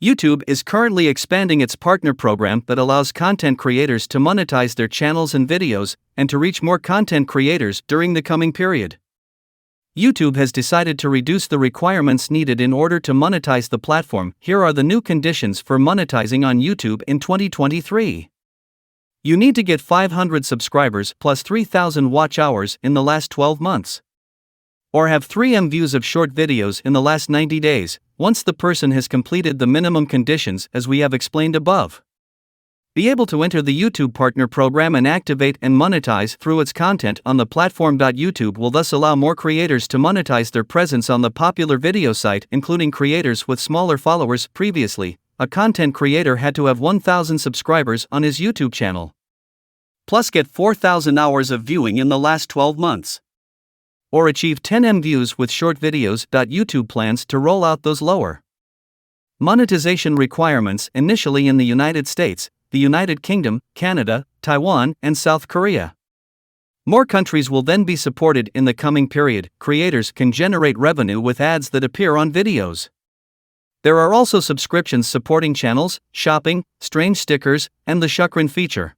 YouTube is currently expanding its partner program that allows content creators to monetize their channels and videos, and to reach more content creators during the coming period. YouTube has decided to reduce the requirements needed in order to monetize the platform. Here are the new conditions for monetizing on YouTube in 2023. You need to get 500 subscribers plus 3,000 watch hours in the last 12 months. Or have 3M views of short videos in the last 90 days, once the person has completed the minimum conditions as we have explained above. Be able to enter the YouTube Partner Program and activate and monetize through its content on the platform. YouTube will thus allow more creators to monetize their presence on the popular video site, including creators with smaller followers. Previously, a content creator had to have 1,000 subscribers on his YouTube channel, plus get 4,000 hours of viewing in the last 12 months. Or achieve 10M views with short videos. YouTube plans to roll out those lower monetization requirements initially in the United States, the United Kingdom, Canada, Taiwan, and South Korea. More countries will then be supported in the coming period. Creators can generate revenue with ads that appear on videos. There are also subscriptions supporting channels, shopping, strange stickers, and the Shukran feature.